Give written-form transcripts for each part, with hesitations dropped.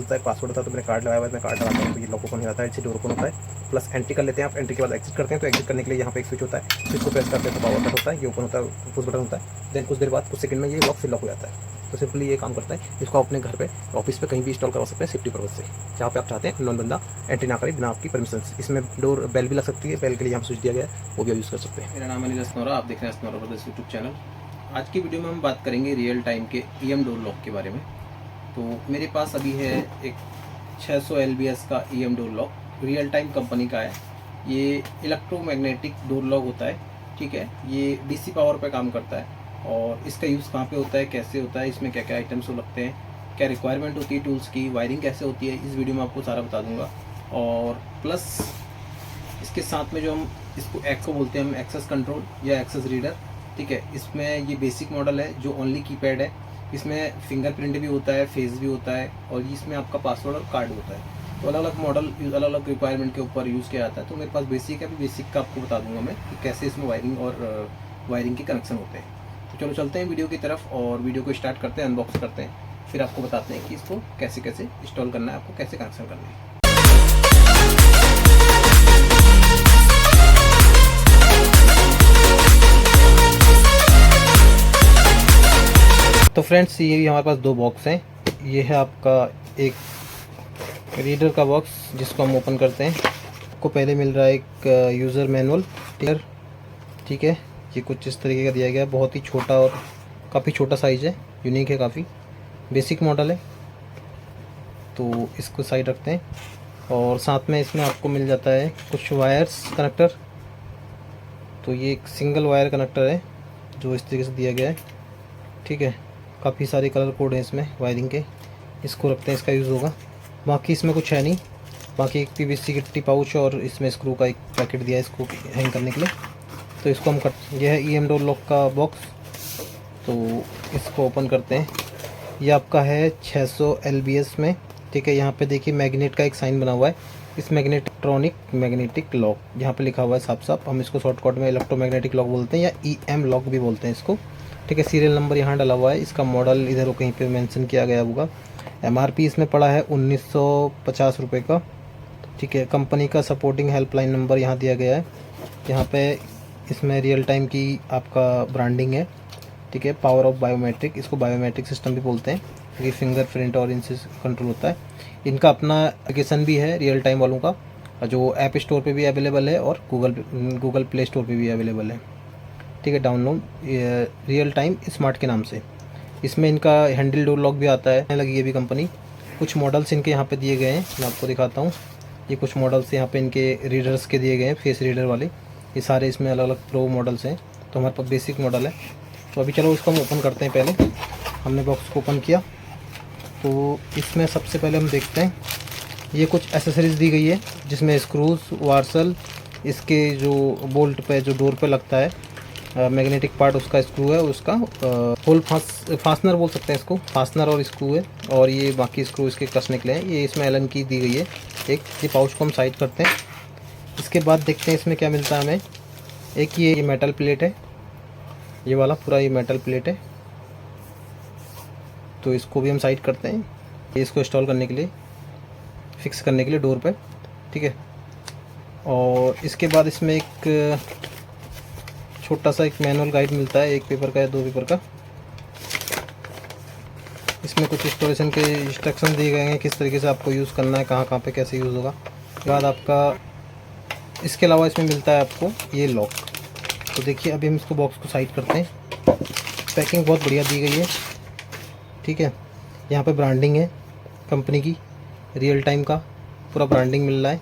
होता है, पासवर्ड होता है, तो मैंने कार्ड लगाया हुआ है, मैं कार्ड लगाता हूँ तो ये लॉक ओपन हो जाता है, इससे डोर ओपन होता है। प्लस एंट्री कर लेते हैं आप, एंट्री के बाद एग्जिट करते हैं, तो एग्जिट करने के लिए यहाँ पे एक स्विच होता है, स्विच को प्रेस करते हैं तो पावर कट होता है, ये ओपन होता है, पुश बटन होता है। देन कुछ देर बाद कुछ सेकंड में ये लॉक फिर लॉक हो जाता है। तो सिंपली ये काम करता है, इसको अपने घर पे, ऑफिस पे कहीं भी इंस्टॉल करवा सकते हैं सेफ्टी पर्पज से, जहाँ पे आप चाहते हैं नॉन बंदा एंट्री ना करे बिना आपकी परमिशन। इसमें डोर बेल भी लग सकती है, बेल के लिए यहाँ स्विच दिया गया है, वो भी यूज़ कर सकते हैं। मेरा नाम अनिल अस्नोरा, आप देख रहे हैं अस्नोरा ब्रदर्स यूट्यूब चैनल। आज की वीडियो में हम बात करेंगे रियल टाइम के EM डोर लॉक के बारे में। तो मेरे पास अभी है एक 600 LBS का EM door lock, real time company का है। ये इलेक्ट्रोमैग्नेटिक डोर लॉक होता है, ठीक है। ये DC पावर पे काम करता है। और इसका यूज़ कहाँ पे होता है, कैसे होता है, इसमें क्या क्या आइटम्स लगते हैं, क्या रिक्वायरमेंट होती है टूल्स की, वायरिंग कैसे होती है, इस वीडियो में आपको सारा बता दूंगा। और प्लस इसके साथ में जो हम इसको एक्को बोलते हैं, हम एक्सेस कंट्रोल या एक्सेस रीडर, ठीक है। इसमें ये बेसिक मॉडल है जो ओनली कीपैड है। इसमें फिंगरप्रिंट भी होता है, फेस भी होता है, और इसमें आपका पासवर्ड और कार्ड होता है। तो अलग अलग मॉडल अलग अलग रिक्वायरमेंट के ऊपर यूज़ किया जाता है। तो मेरे पास बेसिक है, अभी बेसिक का आपको बता दूंगा मैं कि कैसे इसमें वायरिंग के कनेक्शन होते हैं। तो चलो चलते हैं वीडियो की तरफ और वीडियो को स्टार्ट करते हैं, अनबॉक्स करते हैं, फिर आपको बताते हैं कि इसको कैसे कैसे इंस्टॉल करना है, आपको कैसे कनेक्शन करना है। तो फ्रेंड्स, ये हमारे पास दो बॉक्स हैं। ये है आपका एक रीडर का बॉक्स जिसको हम ओपन करते हैं। आपको पहले मिल रहा है एक यूज़र मैनुअल, ठीक है। ये कुछ इस तरीके का दिया गया है, बहुत ही छोटा और काफ़ी छोटा साइज़ है, यूनिक है, काफ़ी बेसिक मॉडल है। तो इसको साइड रखते हैं और साथ में इसमें आपको मिल जाता है कुछ वायर्स कनेक्टर। तो ये एक सिंगल वायर कनेक्टर है जो इस तरीके से दिया गया है, ठीक है। काफ़ी सारे कलर कोड हैं इसमें वायरिंग के, इसको रखते हैं, इसका यूज़ होगा। बाकी इसमें कुछ है नहीं, बाकी एक PVC गिट्टी पाउच और इसमें स्क्रू का एक पैकेट दिया है इसको हैंग करने के लिए। तो इसको हम यह है EM डोर लॉक का बॉक्स। तो इसको ओपन करते हैं। ये आपका है 600 LBS में, ठीक है। यहाँ पे देखिए मैग्नेट का एक साइन बना हुआ है, इस मैग्नेटिक लॉक यहाँ पे लिखा हुआ है साफ साफ। हम इसको शॉर्टकट में इलेक्ट्रोमैग्नेटिक लॉक बोलते हैं या EM लॉक भी बोलते हैं इसको, ठीक है। सीरियल नंबर यहाँ डाला हुआ है, इसका मॉडल इधर कहीं पे मेंशन किया गया होगा। MRP इसमें पड़ा है 1950 रुपये का, ठीक है। कंपनी का सपोर्टिंग हेल्पलाइन नंबर यहाँ दिया गया है। यहाँ पे इसमें रियल टाइम की आपका ब्रांडिंग है, ठीक है। पावर ऑफ बायोमेट्रिक, इसको बायोमेट्रिक सिस्टम भी बोलते हैं क्योंकि फिंगरप्रिंट और इनसे कंट्रोल होता है। इनका अपना एप्लीकेशन भी है रियल टाइम वालों का, जो ऐप स्टोर पे भी अवेलेबल है और गूगल प्ले स्टोर पे भी अवेलेबल है, ठीक है। डाउनलोड रियल टाइम स्मार्ट के नाम से। इसमें इनका हैंडल डोर लॉक भी आता है, लगी है भी कंपनी। कुछ मॉडल्स इनके यहाँ पे दिए गए हैं, मैं आपको दिखाता हूँ। ये कुछ मॉडल्स यहाँ पे इनके रीडर्स के दिए गए हैं, फेस रीडर वाले। ये सारे इसमें अलग अलग प्रो मॉडल्स हैं। तो हमारे पास बेसिक मॉडल है। तो अभी चलो इसको हम ओपन करते हैं। पहले हमने बॉक्स को ओपन किया तो इसमें सबसे पहले हम देखते हैं, ये कुछ एसेसरीज़ दी गई है जिसमें स्क्रूज, वार्सल, इसके जो बोल्ट पे जो डोर पे लगता है मैग्नेटिक पार्ट, उसका स्क्रू है, उसका होल फास्टनर बोल सकते हैं इसको, फास्टनर और स्क्रू है। और ये बाकी स्क्रू इसके कसने के लिए है। ये इसमें एलन की दी गई है एक। ये पाउच को हम साइड करते हैं। इसके बाद देखते हैं इसमें क्या मिलता है हमें। एक ये मेटल प्लेट है, ये वाला पूरा ये मेटल प्लेट है, तो इसको भी हम साइड करते हैं। ये इसको इंस्टॉल करने के लिए, फिक्स करने के लिए डोर पर, ठीक है। और इसके बाद इसमें एक छोटा सा एक मैनुअल गाइड मिलता है, 1 पेपर का या 2 पेपर का। इसमें कुछ इंस्टॉलेशन के इंस्ट्रक्शन दिए गए हैं, किस तरीके से आपको यूज़ करना है, कहाँ कहाँ पे कैसे यूज़ होगा। उसके बाद आपका इसके अलावा इसमें मिलता है आपको ये लॉक। तो देखिए अभी हम इसको बॉक्स को साइड करते हैं। पैकिंग बहुत बढ़िया दी गई है, ठीक है। यहाँ पे ब्रांडिंग है कंपनी की, रियल टाइम का पूरा ब्रांडिंग मिल रहा है।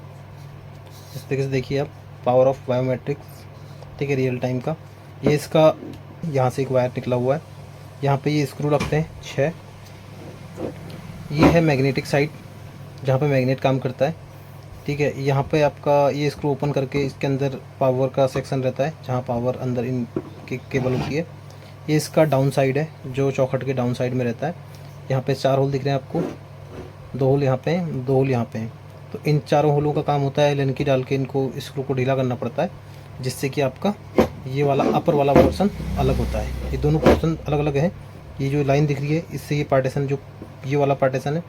इस तरीके से देखिए आप, पावर ऑफ बायोमेट्रिक्स, ठीक है, रियल टाइम का। ये इसका यहाँ से एक वायर निकला हुआ है, यहाँ पे ये स्क्रू लगते हैं 6। ये है मैग्नेटिक साइड जहाँ पे मैग्नेट काम करता है, ठीक है। यहाँ पे आपका ये स्क्रू ओपन करके इसके अंदर पावर का सेक्शन रहता है जहाँ पावर अंदर इन केबल होती है। ये इसका डाउन साइड है जो चौखट के डाउन साइड में रहता है। यहाँ पे 4 होल दिख रहे हैं आपको, 2 होल यहाँ पे हैं, 2 होल यहाँ पे हैं। तो इन चारों होलों का काम होता है लेनकी डाल के इनको स्क्रू को ढीला करना पड़ता है, जिससे कि आपका ये वाला अपर वाला पोर्शन अलग होता है। ये दोनों पोर्शन अलग अलग हैं। ये जो लाइन दिख रही है इससे ये पार्टीशन, जो ये वाला पार्टीशन है,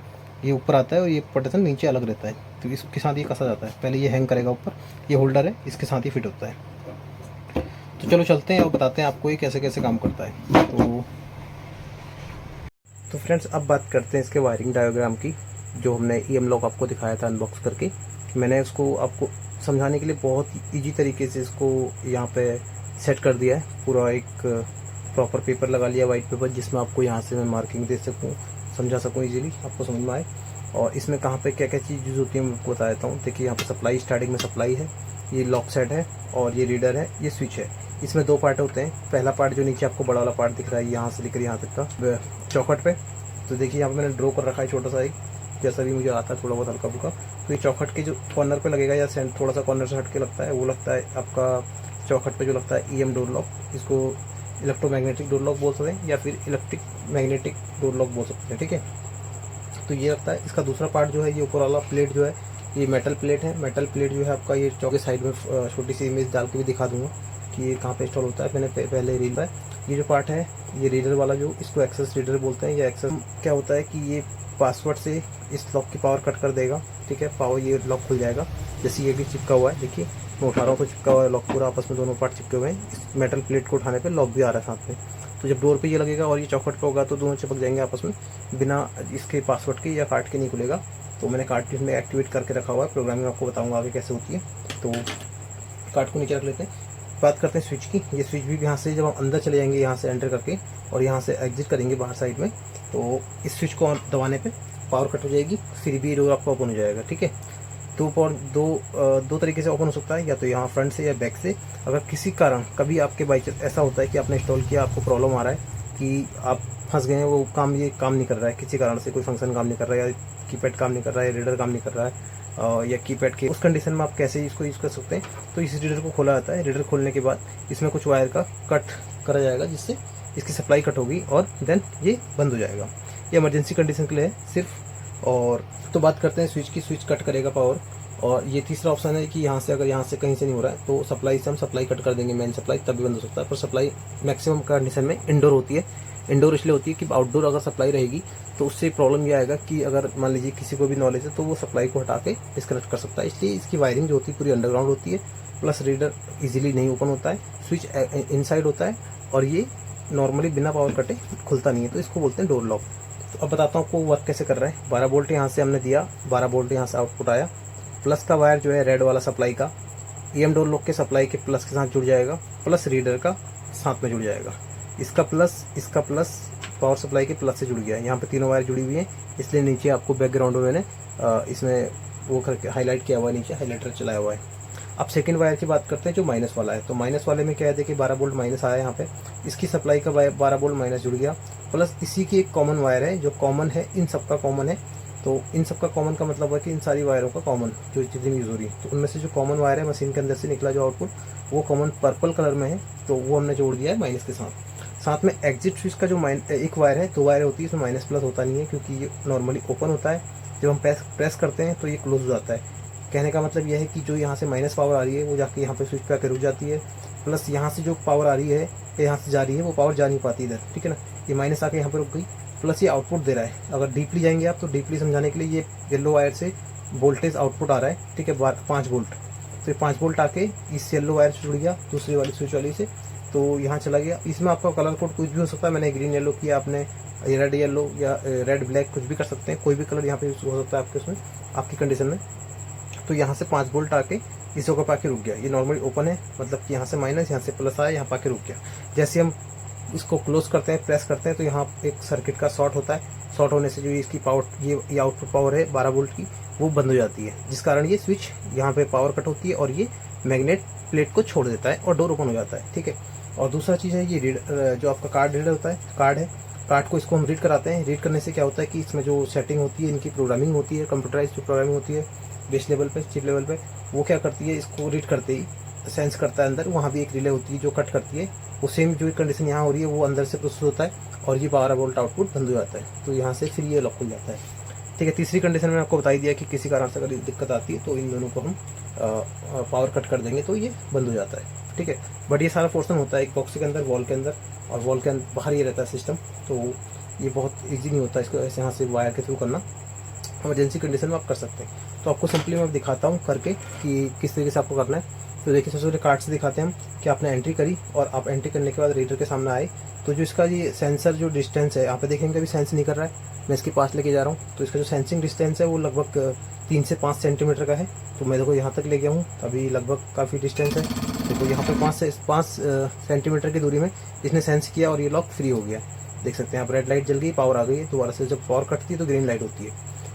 ये ऊपर आता है और ये पार्टीशन नीचे अलग रहता है, तो इसके साथ ये कसा जाता है। पहले ये हैंग करेगा ऊपर, ये होल्डर है, इसके साथ ही फिट होता है। तो चलो चलते हैं और बताते हैं आपको ये कैसे कैसे काम करता है। तो फ्रेंड्स अब बात करते हैं इसके वायरिंग डायग्राम की, जो हमने EM लॉक आपको दिखाया था अनबॉक्स करके। मैंने उसको आपको समझाने के लिए बहुत इजी तरीके से इसको यहाँ पे सेट कर दिया है। पूरा एक प्रॉपर पेपर लगा लिया, वाइट पेपर, जिसमें आपको यहाँ से मैं मार्किंग दे सकूँ, समझा सकूँ इजीली, आपको समझ में आए। और इसमें कहाँ पे क्या क्या चीज़ यूज़ होती है मैं आपको बता देता हूँ। देखिए यहाँ पे सप्लाई, स्टार्टिंग में सप्लाई है, ये लॉक सेट है और ये रीडर है, ये स्विच है। इसमें दो पार्ट होते हैं। पहला पार्ट जो नीचे आपको बड़ा वाला पार्ट दिख रहा है, यहाँ से लेकर यहाँ तक का चौखट पे, तो देखिए यहाँ पे मैंने ड्रॉ कर रखा है छोटा सा एक, जैसा भी मुझे आता है थोड़ा बहुत हल्का फुल्का। तो ये चौखट के जो कॉर्नर पे लगेगा या सेंट थोड़ा सा कॉर्नर से हट के लगता है, वो लगता है आपका चौखट पे जो लगता है EM डोर लॉक। इसको इलेक्ट्रोमैग्नेटिक डोर लॉक बोल सकते हैं या फिर इलेक्ट्रिक मैग्नेटिक डोर लॉक बोल सकते हैं, ठीक है। तो ये लगता है। इसका दूसरा पार्ट जो है, ये ऊपर वाला प्लेट जो है, ये मेटल प्लेट है। मेटल प्लेट जो है आपका, ये चौके साइड में छोटी सी इमेज डाल के भी दिखा दूंगा कि ये कहाँ पे इंस्टॉल होता है। मैंने पहले रील है। ये जो पार्ट है, ये रीडर वाला, जो इसको एक्सेस रीडर बोलते हैं। या एक्सेस क्या होता है कि ये पासवर्ड से इस लॉक की पावर कट कर देगा, ठीक है। पावर, ये लॉक खुल जाएगा। जैसे ये भी चिपका हुआ है, देखिए मैं उठा रहा हूँ तो चिपका हुआ है लॉक, पूरा आपस में दोनों पार्ट चिपके हुए हैं। इस मेटल प्लेट को उठाने पे लॉक भी आ रहा है साथ में। तो जब डोर पे ये लगेगा और ये चौखट पे होगा तो दोनों चिपक जाएंगे आपस में, बिना इसके पासवर्ड के या कार्ड के नहीं खुलेगा। तो मैंने कार्ड इसमें एक्टिवेट करके रखा हुआ है। प्रोग्रामिंग आपको बताऊंगा आगे कैसे होती है। तो कार्ड को नीचे रख लेते हैं। बात करते हैं स्विच की। ये स्विच भी यहाँ से जब हम अंदर चले जाएंगे, यहाँ से एंटर करके और यहाँ से एग्जिट करेंगे बाहर साइड में, तो इस स्विच को दबाने पे पावर कट हो जाएगी, फिर भी डोर आपका ओपन हो जाएगा, ठीक है। दो तरीके से ओपन हो सकता है, या तो यहाँ फ्रंट से या बैक से। अगर किसी कारण कभी आपके बाई चांस ऐसा होता है कि आपने इंस्टॉल किया, आपको प्रॉब्लम आ रहा है कि आप फंस गए हैं, वो ये काम नहीं कर रहा है, किसी कारण से कोई फंक्शन काम नहीं कर रहा है, या कीपैड काम नहीं कर रहा है, रीडर काम नहीं कर रहा है, या कीपैड के, उस कंडीशन में आप कैसे इसको यूज़ कर सकते हैं। तो इस रीडर को खोला जाता है। रीडर खोलने के बाद इसमें कुछ वायर का कट करा जाएगा, जिससे इसकी सप्लाई कट होगी और देन ये बंद हो जाएगा। ये इमरजेंसी कंडीशन के लिए है सिर्फ। और तो बात करते हैं स्विच की। स्विच कट करेगा पावर। और ये तीसरा ऑप्शन है कि यहाँ से, अगर यहाँ से कहीं से नहीं हो रहा है तो सप्लाई से हम सप्लाई कट कर देंगे, मेन सप्लाई, तब भी बंद हो सकता है। पर सप्लाई मैक्सिमम कंडीशन में इंडोर होती है। इंडोर इसलिए होती है कि आउटडोर अगर सप्लाई रहेगी तो उससे प्रॉब्लम ये आएगा कि अगर मान लीजिए किसी को भी नॉलेज है तो वो सप्लाई को हटा के डिस्कनेक्ट कर सकता है। इसलिए इसकी वायरिंग जो होती है पूरी अंडरग्राउंड होती है। प्लस रीडर इजीली नहीं ओपन होता है, स्विच इनसाइड होता है और ये नॉर्मली बिना पावर कटे खुलता नहीं है, तो इसको बोलते हैं डोर लॉक। तो अब बताता हूँ आपको वर्क कैसे कर रहा है। 12 वोल्ट यहाँ से हमने दिया, 12 वोल्ट यहाँ से आउटपुट आया। प्लस का वायर जो है रेड वाला सप्लाई का, EM डोर लॉक के सप्लाई के प्लस के साथ जुड़ जाएगा, प्लस रीडर का साथ में जुड़ जाएगा। इसका प्लस पावर सप्लाई के प्लस से जुड़ गया है। यहाँ पे तीनों वायर जुड़ी हुई हैं, इसलिए नीचे आपको बैकग्राउंड में मैंने इसमें वो करके हाईलाइट किया हुआ है, नीचे हाईलाइटर चलाया हुआ है। अब सेकंड वायर की बात करते हैं जो माइनस वाला है। तो माइनस वाले में क्या है, देखिए 12 वोल्ट माइनस आया यहाँ पे, इसकी सप्लाई का 12 वोल्ट माइनस जुड़ गया। प्लस इसी की एक कॉमन वायर है, जो कॉमन है, इन सबका कॉमन है। तो इन सबका कॉमन का मतलब है कि इन सारी वायरों का कॉमन जो जितनी यूज़ हो रही है, तो उनमें से जो कॉमन वायर है मशीन के अंदर से निकला जो आउटपुट, वो कॉमन पर्पल कलर में है, तो वो हमने जोड़ दिया है माइनस के साथ। साथ में एग्जिट स्विच का जो एक वायर है, 2 वायर होती है, इसमें माइनस प्लस होता नहीं है, क्योंकि ये नॉर्मली ओपन होता है। जब हम प्रेस करते हैं तो ये क्लोज हो जाता है। कहने का मतलब यह है कि जो यहाँ से माइनस पावर आ रही है वो जाके यहाँ पे स्विच पे आकर रुक जाती है। प्लस यहाँ से जो पावर आ रही है, यहाँ से जा रही है, वो पावर जा नहीं पाती इधर, ठीक है ना। ये माइनस आके यहाँ पे रुक गई। प्लस ये आउटपुट दे रहा है। अगर डीपली जाएंगे आप तो डीपली समझाने के लिए, ये येलो वायर से वोल्टेज आउटपुट आ रहा है, ठीक है, 5 वोल्ट। तो 5 वोल्ट आके इस येलो वायर से जुड़ गया दूसरी वाली स्विच वाली से, तो यहाँ चला गया। इसमें आपका कलर कोड कुछ भी हो सकता है। मैंने ग्रीन येलो किया, आपने रेड येलो या रेड ब्लैक कुछ भी कर सकते हैं, कोई भी कलर यहाँ पे यूज हो सकता है आपके उसमें, आपकी कंडीशन में। तो यहाँ से 5 वोल्ट आके इस जगह पर आके रुक गया। ये नॉर्मली ओपन है, मतलब कि यहाँ से माइनस, यहाँ से प्लस आया, यहाँ पर आके रुक गया। जैसे हम इसको क्लोज करते हैं, प्रेस करते हैं, तो यहाँ एक सर्किट का शॉर्ट होता है। शॉर्ट होने से जो इसकी पावर, ये आउटपुट पावर है 12 वोल्ट की, वो बंद हो जाती है, जिस कारण ये स्विच यहाँ पे पावर कट होती है और ये मैग्नेट प्लेट को छोड़ देता है और डोर ओपन हो जाता है, ठीक है। और दूसरा चीज़ है ये जो आपका कार्ड रीडर होता है, कार्ड को इसको हम रीड कराते हैं। रीड करने से क्या होता है कि इसमें जो सेटिंग होती है, इनकी प्रोग्रामिंग होती है, कंप्यूटराइज जो प्रोग्रामिंग होती है बेस लेवल पे, चिप लेवल पे, वो क्या करती है, इसको रीड करते ही सेंस करता है अंदर। वहाँ भी एक रिले होती है जो कट करती है, वो सेम जो कंडीशन यहाँ हो रही है वो अंदर से प्रोसेस होता है और ये 12 वोल्ट आउटपुट बंद हो जाता है। तो यहाँ से फिर ये लॉक खुल जाता है, ठीक है। तीसरी कंडीशन में आपको बताई दिया कि किसी कारण से अगर दिक्कत आती है तो इन दोनों को हम पावर कट कर देंगे तो ये बंद हो जाता है, ठीक है। बट ये सारा पोर्शन होता है एक बॉक्स के अंदर, वॉल के अंदर, और वॉल के बाहर ये रहता है सिस्टम। तो ये बहुत ईजी नहीं होता इसको ऐसे यहाँ से वायर के थ्रू करना। इमरजेंसी कंडीशन में आप कर सकते हैं। तो आपको सिंपली मैं दिखाता हूँ करके कि किस तरीके से आपको करना है। तो देखिए सबसे पहले कार्ड से दिखाते हैं हम कि आपने एंट्री करी और आप एंट्री करने के बाद रीडर के सामने आए तो जो इसका ये सेंसर जो डिस्टेंस है यहाँ पे देखेंगे अभी सेंस नहीं कर रहा है, मैं इसके पास लेके जा रहा हूँ। तो इसका जो सेंसिंग डिस्टेंस है वो लगभग 3 से 5 सेंटीमीटर का है। तो मैं देखो यहाँ तक ले गया हूँ, अभी लगभग काफ़ी डिस्टेंस है। देखो यहाँ पे 5 सेंटीमीटर की दूरी में इसने सेंस किया और ये लॉक फ्री हो गया। देख सकते हैं आप, रेड लाइट जल गई, पावर आ गई है। दोबारा से जब पावर कटती है तो ग्रीन लाइट होती है।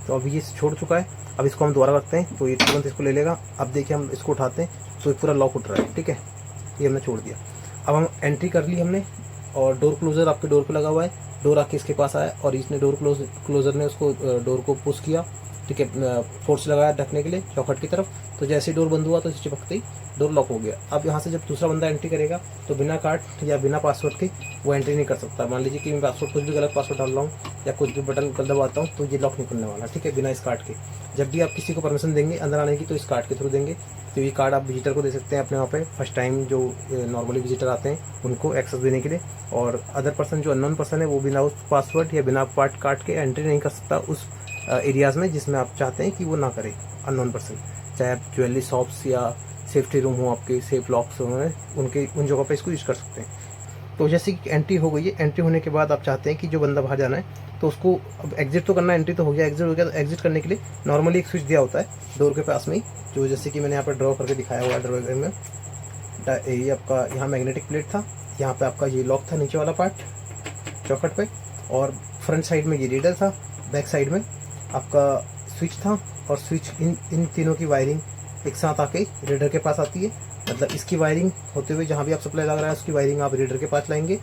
तो अभी ये छोड़ चुका है। अब इसको हम दोबारा रखते हैं तो ये तुरंत इसको ले लेगा। अब देखिए हम इसको उठाते हैं तो ये पूरा लॉक उठ रहा है। ठीक है, ये हमने छोड़ दिया। अब हम एंट्री कर ली हमने और डोर क्लोजर आपके डोर पे लगा हुआ है। डोर आके इसके पास आया और इसने डोर क्लोजर ने उसको डोर को पुश किया। ठीक है, फोर्स लगाया ढकने के लिए चौखट की तरफ। तो जैसे ही डोर बंद हुआ तो चिपकते ही डोर लॉक हो गया। अब यहाँ से जब दूसरा बंदा एंट्री करेगा तो बिना कार्ड या बिना पासवर्ड के वो एंट्री नहीं कर सकता। मान लीजिए कि मैं पासवर्ड कुछ भी गलत पासवर्ड डाल रहा हूँ या कुछ भी बटन गलत दबाता हूँ तो ये लॉक नहीं खुलने वाला। ठीक है, बिना इस कार्ड के। जब भी आप किसी को परमिशन देंगे अंदर आने की तो इस कार्ड के थ्रू देंगे। तो ये कार्ड आप विजिटर को दे सकते हैं अपने वहाँ पे, फर्स्ट टाइम जो नॉर्मली विजिटर आते हैं उनको एक्सेस देने के लिए। और अदर पर्सन जो अननोन पर्सन है वो बिना उस पासवर्ड या बिना कार्ड के एंट्री नहीं कर सकता उस एरियाज़ में जिसमें आप चाहते हैं कि वो ना करे अननोन पर्सन। चाहे आप ज्वेलरी शॉप्स या सेफ्टी रूम हो, आपके सेफ लॉक्स हो, उनके उन जगहों पे इसको यूज़ कर सकते हैं। तो जैसे कि एंट्री हो गई है, एंट्री होने के बाद आप चाहते हैं कि जो बंदा बाहर जाना है तो उसको अब एग्जिट तो करना है। एंट्री तो हो गया, एग्जिट हो गया। तो एग्जिट करने के लिए नॉर्मली एक स्विच दिया होता है डोर के पास में ही, जो जैसे कि मैंने यहाँ पर ड्रॉ करके दिखाया हुआ है। ड्रॉ में ये आपका यहाँ मैग्नेटिक प्लेट था, यहाँ पे आपका ये लॉक था नीचे वाला पार्ट चौखट पे, और फ्रंट साइड में ये रीडर था, बैक साइड में आपका स्विच था। और स्विच इन तीनों की वायरिंग एक साथ आके रीडर के पास आती है। मतलब इसकी वायरिंग होते हुए जहाँ भी आप सप्लाई लग रहा है उसकी वायरिंग आप रीडर के पास लाएंगे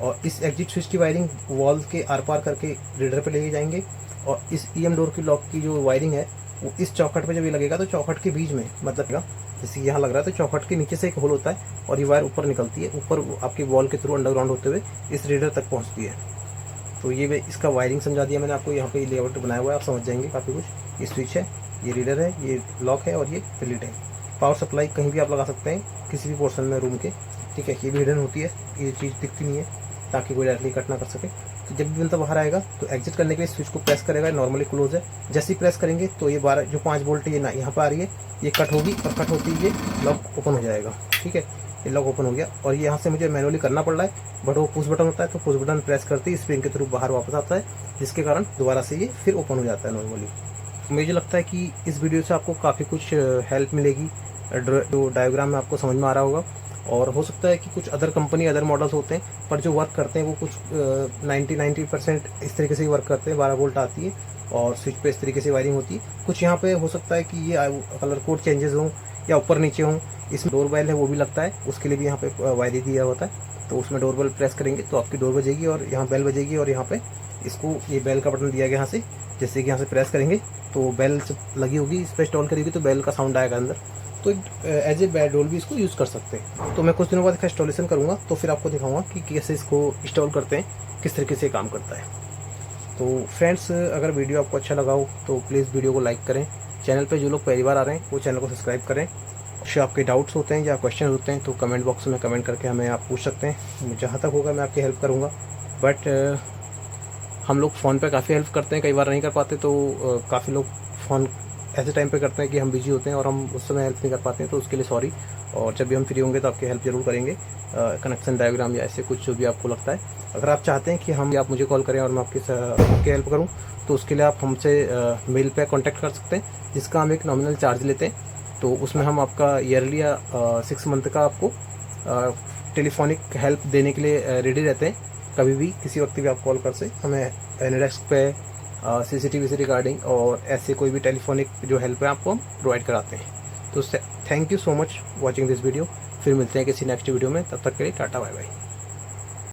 और इस एग्जिट स्विच की वायरिंग वॉल के आर पार करके रीडर पे लेके जाएंगे। और इस ईएम डोर की लॉक की जो वायरिंग है वो इस चौखट पे जब ये लगेगा तो चौखट के बीच में, मतलब जैसे यहाँ लग रहा है तो चौखट के नीचे से एक होल होता है और ये वायर ऊपर निकलती है, ऊपर आपकी वॉल के थ्रू अंडरग्राउंड होते हुए इस रीडर तक पहुँचती है। तो ये इसका वायरिंग समझा दिया मैंने आपको। यहाँ पे लेआउट बनाया हुआ है, आप समझ जाएंगे काफ़ी कुछ। ये स्विच है, ये रीडर है, ये लॉक है और ये प्लेट है। पावर सप्लाई कहीं भी आप लगा सकते हैं किसी भी पोर्शन में रूम के। ठीक है, ये भी हिडन होती है, ये चीज़ दिखती नहीं है ताकि कोई डायरेक्टली कट ना कर सके। तो जब भी बंदा बाहर आएगा तो एग्जिट करने के लिए स्विच को प्रेस करेगा, नॉर्मली क्लोज है। जैसे ही प्रेस करेंगे तो ये 12 जो 5 वोल्ट ये यहाँ पर आ रही है ये कट होगी और कट होती है ये लॉक ओपन हो जाएगा। ठीक है, ये लॉक ओपन हो गया और ये यहाँ से मुझे मैनुअली करना पड़ रहा है, बट वो पुश बटन होता है तो पुश बटन प्रेस करते ही स्प्रिंग के थ्रू बाहर वापस आता है, जिसके कारण दोबारा से ये फिर ओपन हो जाता है नॉर्मली। मुझे लगता है कि इस वीडियो से आपको काफ़ी कुछ हेल्प मिलेगी। जो डायग्राम में आपको समझ में आ रहा होगा। और हो सकता है कि कुछ अदर कंपनी अदर मॉडल्स होते हैं पर जो वर्क करते हैं वो कुछ 90% इस तरीके से ही वर्क करते हैं। 12 वोल्ट आती है और स्विच पे इस तरीके से वायरिंग होती है। कुछ यहाँ पे हो सकता है कि ये कलर कोड चेंजेस हों या ऊपर नीचे हों। इसमें डोर बेल है वो भी लगता है, उसके लिए भी यहाँ पे वायरिंग दिया होता है। तो उसमें डोर बेल प्रेस करेंगे तो आपकी डोर बजेगी और यहाँ बेल बजेगी और यहाँ पे इसको ये बेल का बटन दिया गया यहाँ से, जैसे कि यहाँ से प्रेस करेंगे तो बेल लगी होगी, इस पर इंस्टॉल करेगी तो बेल का साउंड आएगा अंदर। तो एज ए बैड डोल भी इसको यूज़ कर सकते हैं। तो मैं कुछ दिनों बाद इसका इंस्टॉलेशन करूँगा तो फिर आपको दिखाऊंगा कि कैसे इसको इंस्टॉल करते हैं, किस तरीके से काम करता है। तो फ्रेंड्स, अगर वीडियो आपको अच्छा लगा हो तो प्लीज़ वीडियो को लाइक करें। चैनल पे जो लोग पहली बार आ रहे हैं वो चैनल को सब्सक्राइब करें। और आपके डाउट्स होते हैं या क्वेश्चन होते हैं तो कमेंट बॉक्स में कमेंट करके हमें आप पूछ सकते हैं। जहाँ तक होगा मैं आपकी हेल्प करूँगा। बट हम लोग फ़ोन पे काफ़ी हेल्प करते हैं, कई बार नहीं कर पाते तो काफ़ी लोग फ़ोन ऐसे टाइम पे करते हैं कि हम बिजी होते हैं और हम उस समय हेल्प नहीं कर पाते हैं, तो उसके लिए सॉरी। और जब भी हम फ्री होंगे तो आपकी हेल्प ज़रूर करेंगे, कनेक्शन डायग्राम या ऐसे कुछ जो भी आपको लगता है। अगर आप चाहते हैं कि आप मुझे कॉल करें और मैं आपकी हेल्प करूं तो उसके लिए आप हमसे मेल पे कांटेक्ट कर सकते हैं, जिसका हम एक नॉमिनल चार्ज लेते हैं। तो उसमें हम आपका ईयरली या 6 मंथ का आपको टेलीफोनिक हेल्प देने के लिए रेडी रहते हैं। कभी भी किसी वक्त भी आप कॉल कर से हमें एनीडेस्क पे CCTV से रिगार्डिंग और ऐसे कोई भी टेलीफोनिक जो हेल्प है आपको हम प्रोवाइड कराते हैं। तो thank you so much watching this video. फिर मिलते हैं किसी नेक्स्ट वीडियो में, तब तक के लिए टाटा बाय बाय।